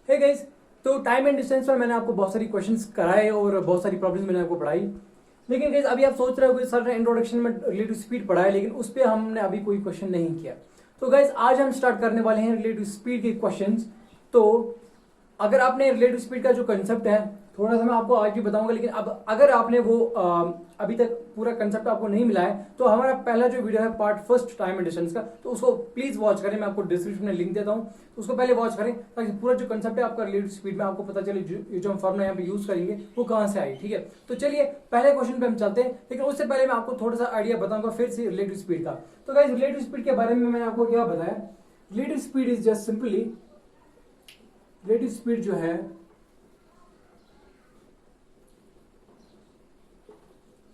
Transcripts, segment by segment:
Hey guys, तो time and distance पर मैंने आपको बहुत सारी क्वेश्चंस कराए और बहुत सारी प्रॉब्लम्स मैंने आपको पढ़ाई। लेकिन गाइस अभी आप सोच रहे हो कि सर ने इंट्रोडक्शन में रिलेटिव स्पीड पढ़ा है, लेकिन उस पर हमने अभी कोई क्वेश्चन नहीं किया। तो गाइस आज हम स्टार्ट करने वाले हैं रिलेटिव स्पीड के क्वेश्चंस। तो अगर आपने रिलेटिव स्पीड का जो कंसेप्ट है थोड़ा सा मैं आपको आज भी बताऊंगा, लेकिन अब अगर आपने वो अभी तक पूरा कंसेप्ट आपको नहीं मिला है तो हमारा पहला जो वीडियो है part first time and distance का, तो उसको प्लीज वॉच करें। मैं आपको डिस्क्रिप्शन में लिंक देता हूं, तो उसको पहले वॉच करें ताकि पूरा जो कंसेप्ट है आपका रिलेटिव स्पीड में आपको पता चले ये जो हम फॉर्मूला यहाँ पे यूज करेंगे वो कहां से आई। ठीक है, तो चलिए पहले क्वेश्चन पे हम चलते हैं, लेकिन उससे पहले मैं आपको थोड़ा सा आइडिया बताऊंगा फिर से रिलेटिव स्पीड का। तो गाइस रिलेटिव स्पीड के बारे में मैंने आपको क्या बताया, relative speed is just simply, relative speed जो है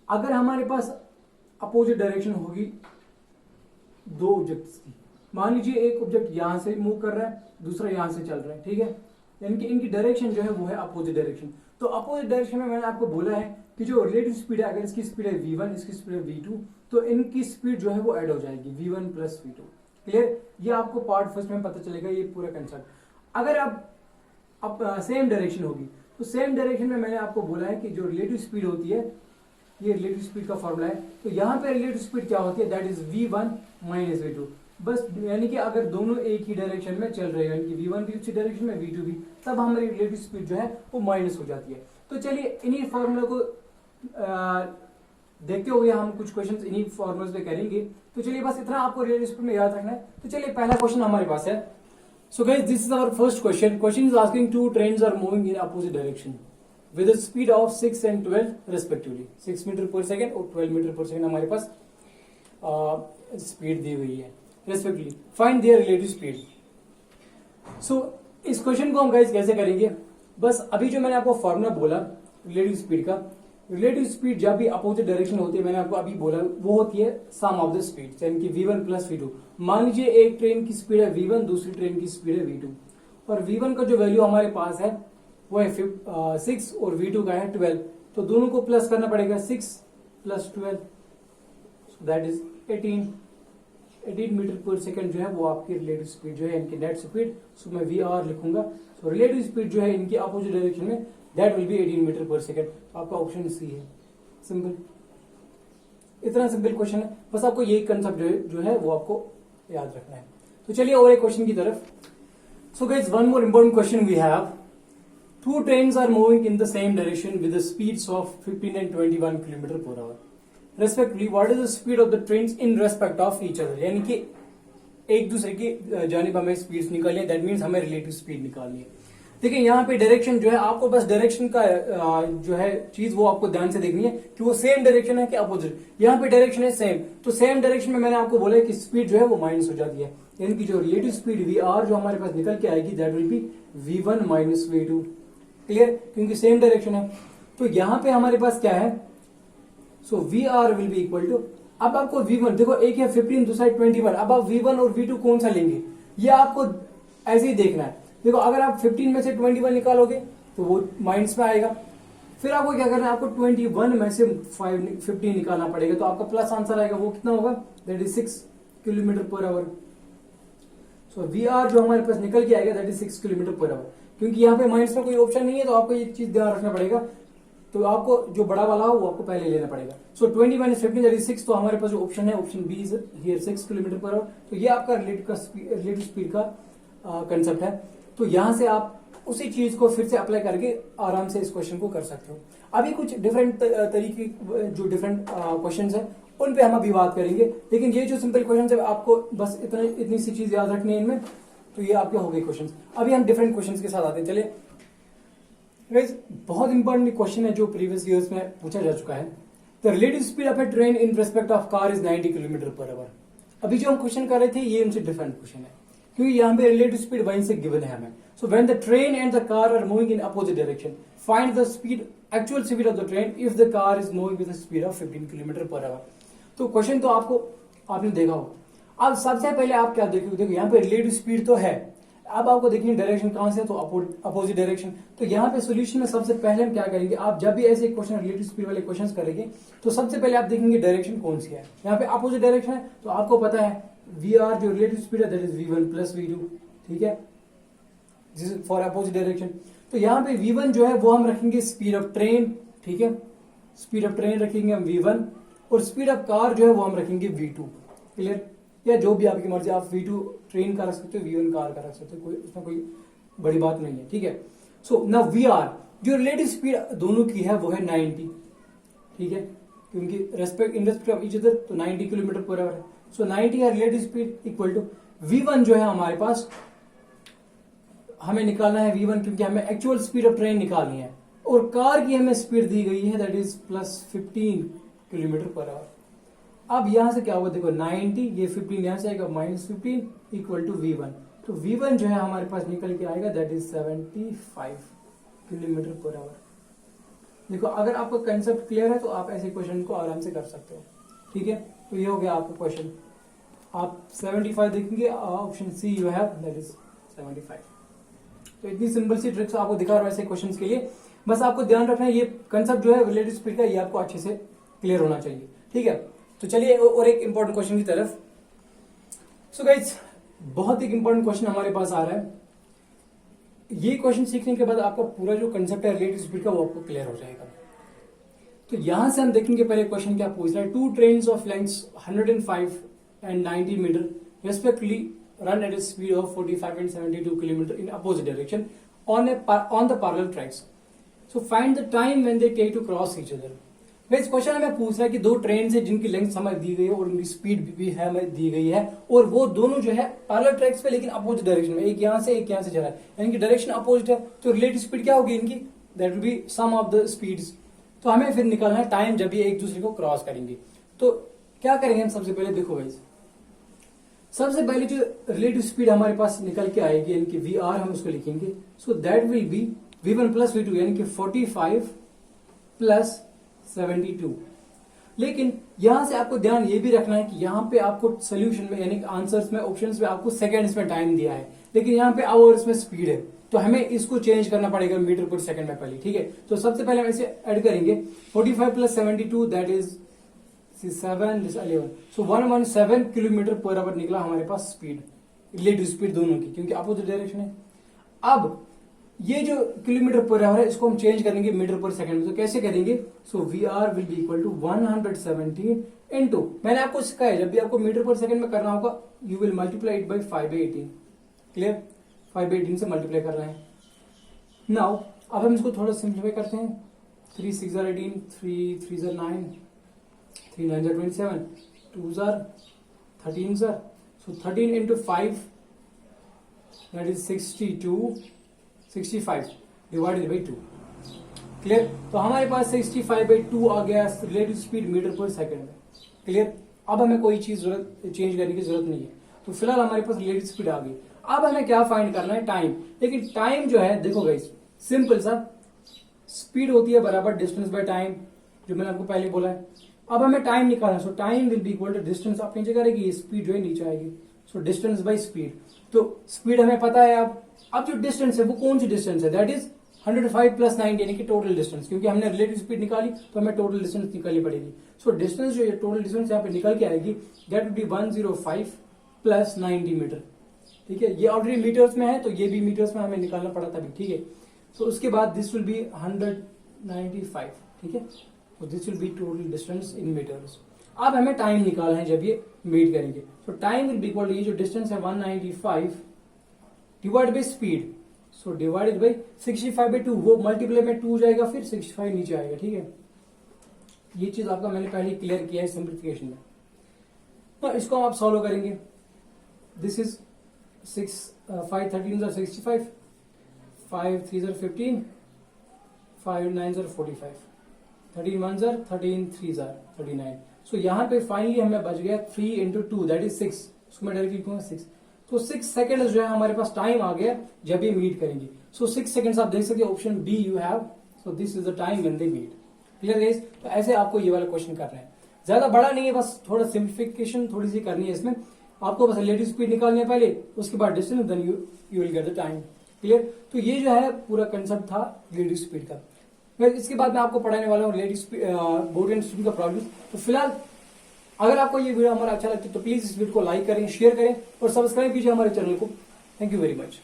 अगर हमारे पास अपोजिट डायरेक्शन होगी दो ऑब्जेक्ट्स की, मान लीजिए एक ऑब्जेक्ट यहां से मूव कर रहा है, दूसरा यहां से चल रहा है, ठीक है, यानी कि इनकी डायरेक्शन जो है वो है अपोजिट डायरेक्शन। तो अपोजिट डायरेक्शन में मैंने आपको बोला है कि जो रिलेटिव स्पीड है, अगर इसकी स्पीड है v1, इसकी स्पीड है v2, तो इनकी स्पीड जो है वो ऐड हो जाएगी v1 प्लस v2। क्लियर, ये आपको पार्ट फर्स्ट में पता चलेगा ये पूरा कंसेप्ट। अगर अब सेम डायरेक्शन होगी तो सेम डायरेक्शन में मैंने आपको बोला है कि जो रिलेटिव स्पीड होती है, ये रिलेटिव स्पीड का फॉर्मूला है। तो यहाँ पे रिलेटिव स्पीड क्या होती है, that is v1 minus v2। बस यानी कि अगर दोनों एक ही डायरेक्शन में चल रहे हैं, यानी कि v1 भी उसी डायरेक्शन में v2 भी, तब हमारी रिलेटिव स्पीड जो है वो माइनस हो जाती है। तो चलिए इन्हीं फॉर्मूला को देखते हुए हम कुछ क्वेश्चंस इन्हीं फॉर्मूले पे करेंगे। तो चलिए बस इतना आपको रिलेटिव स्पीड में याद रखना है। तो चलिए पहला क्वेश्चन हमारे पास है। So guys this is our first question. Question is asking two trains are moving in opposite direction with a speed of 6 and 12 respectively। 6 metre per second और 12 मीटर पर सेकेंड हमारे पास स्पीड दी हुई है respectively. Find their relative speed. So इस question को हम guys कैसे करेंगे, बस अभी जो मैंने आपको फॉर्मूला बोला रिलेटिव स्पीड का, रिलेटिव स्पीड जब भी अपोजिट डायरेक्शन होती है, मैंने आपको अभी बोला वो होती है सम ऑफ द स्पीड, यानी कि v1 प्लस v2। मान लीजिए एक ट्रेन की स्पीड है v1, दूसरी ट्रेन की स्पीड है v2, और v1 का जो वैल्यू हमारे पास है वो है 6 और v2 का है 12। तो दोनों को प्लस करना पड़ेगा, 6 plus 12, so that is 18 metre per second जो है वो आपकी रिलेटिव स्पीड जो है, इनकी नेट स्पीड। सो मैं वी आर लिखूंगा। सो रिलेटिव स्पीड जो है इनकी अपोजिट डायरेक्शन में that will B 18 metre per second. तो आपका ऑप्शन सी है। सिंपल, इतना सिंपल क्वेश्चन है, बस आपको यही कंसेप्ट जो है वो आपको याद रखना है। तो चलिए और एक क्वेश्चन की तरफ। So guys one more important question we have. Two trains are moving in the same direction with the speeds of 15 and 21 km per hour. Respectively, what is the speed of the trains in respect of each other? यानी कि एक दूसरे की जानिब हमें speed निकालनी है, that means हमें रिलेटिव स्पीड निकालनी है। देखिए यहाँ पे डायरेक्शन जो है आपको बस डायरेक्शन का जो है चीज वो आपको ध्यान से देखनी है कि वो सेम डायरेक्शन है कि अपोजिट। यहाँ पे डायरेक्शन है सेम, तो सेम डायरेक्शन में मैंने आपको बोला है कि स्पीड जो है वो माइनस हो जाती है, यानी कि जो रिलेटिव स्पीड वी आर जो हमारे पास निकल के आएगी that will be v1 minus v2। Clear, क्योंकि सेम डायरेक्शन है। तो यहां पे हमारे पास क्या है, so V R will be equal to, अब आपको v1 देखो, एक है 15 दूसरा 21, अब आप v1 और v2 कौन सा लेंगे ये आपको ऐसे ही देखना है। देखो अगर आप 15 में से 21 निकालोगे तो वो माइनस में आएगा, फिर आपको क्या करना है, आपको 21 में से 15 निकालना पड़ेगा, तो आपका प्लस आंसर आएगा, वो कितना होगा, that is 6 kilometre per hour. So V R जो हमारे पास निकल के आएगा that is 6 kilometre per hour. क्योंकि यहाँ पे माइनस में कोई ऑप्शन नहीं है, तो आपको ये चीज ध्यान रखना पड़ेगा। तो आपको जो बड़ा वाला हो वो आपको पहले लेना पड़ेगा। So 20 minus 15 that is 6। तो हमारे पास जो ऑप्शन है option B is here 6 kilometre per hour. तो ये आपका रिलेटिव स्पीड का कंसेप्ट है। तो यहां से आप उसी चीज को फिर से अप्लाई करके आराम से इस क्वेश्चन को कर सकते हो। अभी कुछ डिफरेंट तरीके जो डिफरेंट क्वेश्चन है उन पे हम अभी बात करेंगे, लेकिन ये जो सिंपल क्वेश्चन है आपको बस इतनी सी चीज याद रखनी है इनमें। तो ये आपके हो गए क्वेश्चंस। अभी हम डिफरेंट क्वेश्चंस के साथ आते हैं। चलिए गाइस बहुत इंपॉर्टेंट क्वेश्चन है जो प्रीवियस ईयर्स में पूछा जा चुका है। The relative speed of A train in respect of car is 90 kilometre per our. अभी जो हम क्वेश्चन कर रहे थे ये उनसे डिफरेंट क्वेश्चन है, क्योंकि यहाँ पे रिलेटिव स्पीड वहीं से गिवन है हमें। So when the train and the car are moving in opposite direction, find the speed actual speed of the train if the car is moving with speed of 15 kilometre per hour. तो question तो आपने देखा हो। अब सबसे पहले आप क्या देखोगे, देखो यहाँ पे रिलेटिव स्पीड तो है, अब आपको देखिए डायरेक्शन कहां से है, तो अपोजिट डायरेक्शन। तो यहाँ पे सॉल्यूशन में सबसे पहले हम क्या करेंगे, आप जब भी ऐसे क्वेश्चन रिलेटिव स्पीड वाले क्वेश्चंस करेंगे तो सबसे पहले आप देखेंगे डायरेक्शन कौन सी है। यहाँ पे अपोजिट डायरेक्शन है, तो आपको पता है वी आर जो रिलेटिव स्पीड है that is v1 plus v2। ठीक है, फॉर अपोजिट डायरेक्शन। तो यहाँ पे v1 जो है वो हम रखेंगे स्पीड ऑफ ट्रेन, ठीक है, स्पीड ऑफ ट्रेन रखेंगे हम v1, और स्पीड ऑफ कार जो है वो हम रखेंगे v2। क्लियर, या जो भी आपकी मर्जी, आप v2 ट्रेन का रख सकते हो, v1 कार का रख सकते हो, कोई उसमें कोई बड़ी बात नहीं है, ठीक है। सो ना वी जो रिलेटिव स्पीड दोनों की है वो है 90, ठीक है, क्योंकि in respect of each other तो 90 किलोमीटर पर आवर है। सो 90 है relative speed equal to v1 जो है हमारे पास, हमें निकालना है v1 क्योंकि हमें एक्चुअल स्पीड ऑफ ट्रेन निकालनी है, और कार की हमें स्पीड दी गई है that is +15 kilometre per our. अब यहां से क्या होगा, देखो 90, ये 15 यहां से आएगा -15 इक्वल टू v1। तो v1 जो है हमारे पास निकल के आएगा that is 75 kilometre per our. देखो अगर आपका कंसेप्ट क्लियर है तो आप ऐसे क्वेश्चन को आराम से कर सकते हो, ठीक है। तो ये हो गया आपका क्वेश्चन, आप 75 देखेंगे, option C you have that is 75। तो इतनी सिंपल सी ट्रिक्स आपको दिखा रहा हूं ऐसे क्वेश्चंस के लिए, बस आपको ध्यान रखना है ये कंसेप्ट जो है रिलेटिव स्पीड का, ये आपको अच्छे से क्लियर होना चाहिए, ठीक है। तो चलिए और एक इंपॉर्टेंट क्वेश्चन की तरफ। सो गाइस, बहुत एक इंपॉर्टेंट क्वेश्चन हमारे पास आ रहा है। ये क्वेश्चन सीखने के बाद आपका पूरा जो कंसेप्ट है रिलेटिव स्पीड का वो आपको क्लियर हो जाएगा। तो यहां से हम देखेंगे पहले क्वेश्चन क्या पूछ रहा है। 2 trains of lengths 105 and 90 meter respectively run at a speed of 45 and 72 kilometer in opposite direction on the parallel tracks. So find the time when they take to cross each other. इस question हमें पूछ रहा है कि दो train है जिनकी length हमें दी गई है और उनकी स्पीड भी है हमें दी गई है, और वो दोनों जो है पैरेलल ट्रैक्स पे लेकिन अपोजिट डायरेक्शन में, एक यहां से एक यहां से जा रहा है, यानी कि डायरेक्शन अपोजिट है। तो रिलेटिव स्पीड क्या होगी इनकी, that will be sum of the speeds. तो हमें फिर निकालना है टाइम जब ये एक दूसरे को क्रॉस करेंगे। तो क्या करेंगे हम, सबसे पहले देखो भाई, सबसे पहले जो रिलेटिव स्पीड हमारे पास निकल के आएगी यानी कि वी आर हम उसको लिखेंगे। So that will be v1 plus v2 यानी कि 45 प्लस 72। लेकिन यहां से आपको ध्यान ये भी रखना है कि यहां पे आपको सोल्यूशन में यानी कि आंसर्स में, ऑप्शंस में आपको सेकंड्स में टाइम दिया है, लेकिन यहां पे आवर्स में स्पीड है। तो हमें इसको चेंज करना पड़ेगा मीटर पर सेकंड में पहले, ठीक है। तो सबसे पहले हम इसे ऐड करेंगे, 45 plus 72 that is 7 this 11। So 117 kilometre per our निकला हमारे पास स्पीड, रिलेटिव स्पीड दोनों की, क्योंकि अपोजिट डायरेक्शन है। अब ये जो किलोमीटर पर आवर है इसको हम चेंज करेंगे मीटर पर सेकंड में। तो कैसे करेंगे, so V R will be equal to 117 into, मैंने आपको सिखाया है जब भी आपको मीटर पर सेकंड में करना होगा you will multiply it by 5/18। Clear, 5/18 से मल्टीप्लाई कर रहे हैं। नाउ अब हम इसको थोड़ा सिंप्लीफाई करते हैं। 3 6 18, 3 3 9, 3 9 27, 2 13 sir. So 13 into 5 that is 65 divided by 2। Clear, तो हमारे पास 65/2 आ गया रिलेटिव स्पीड मीटर पर सेकंड में। क्लियर, अब हमें कोई चीज चेंज करने की जरूरत नहीं है। तो फिलहाल हमारे पास रिलेटिव स्पीड आ गई। अब हमें क्या फाइंड करना है, टाइम। लेकिन टाइम जो है देखो गाइस, सिंपल सा, स्पीड होती है बराबर डिस्टेंस बाय टाइम, जो मैंने आपको पहले बोला है। अब हमें टाइम निकालना है। So time will be equal to distance, आप नीचे करेगी, स्पीड जो है नीचे आएगी। सो डिस्टेंस बाय स्पीड, तो स्पीड हमें पता है। अब जो डिस्टेंस है वो कौन सी डिस्टेंस है, दैट इज 105 प्लस 90 यानी कि टोटल डिस्टेंस, क्योंकि हमने रिलेटिव स्पीड निकाली तो हमें टोटल डिस्टेंस निकालनी पड़ेगी। सो डिस्टेंस जो है टोटल डिस्टेंस यहाँ पे निकल के आएगी that will be 105 plus 90 metre. ठीक है, ये ऑलरेडी मीटर्स में है तो ये भी मीटर्स में हमें निकालना पड़ा था भी, ठीक है। तो उसके बाद दिस विल बी 195, ठीक है। तो this will be total distance in metres. अब हमें टाइम निकालना है जब ये मीट करेंगे। तो time will be equal to, ये जो डिस्टेंस है 195 divide by speed, so divided by 65/2, वो मल्टीप्लाई में 2 जाएगा, फिर 65 नीचे आएगा, ठीक है। ये चीज आपका मैंने पहले क्लियर किया है सिंप्लीफिकेशन में। तो इसको आप सॉल्व करेंगे। This is 5 13 65, 5 3 15, 5 9 45, 13 1 13 3 39। सो यहाँ पे फाइनली हमें बच गया 3 इंटू 2 दैट इज 6। उसको मैं डायरेक्टली लिखूंगा 6। तो 6 सेकेंड जो है हमारे पास टाइम आ गया जब ये मीट करेंगे। सो 6 सेकेंड्स आप देख सकते हैं, option B you have. So this is the time when they meet. Clear guys, तो ऐसे आपको ये वाला क्वेश्चन करना है। ज्यादा बड़ा नहीं है, बस थोड़ा सिंप्लीफिकेशन थोड़ी सी करनी है इसमें। आपको बस रिलेटिव स्पीड निकालनी है पहले, उसके बाद distance, then you will get the time. Clear, तो ये जो है पूरा कंसेप्ट था रिलेटिव स्पीड का। इसके बाद मैं आपको पढ़ाने वाला हूँ रिलेटिव बोर्ड एंड स्टूडेंट का प्रॉब्लम। तो फिलहाल अगर आपको ये वीडियो हमारा अच्छा लगता है तो प्लीज इस वीडियो को लाइक करें, शेयर करें और सब्सक्राइब कीजिए हमारे चैनल को। Thank you very much.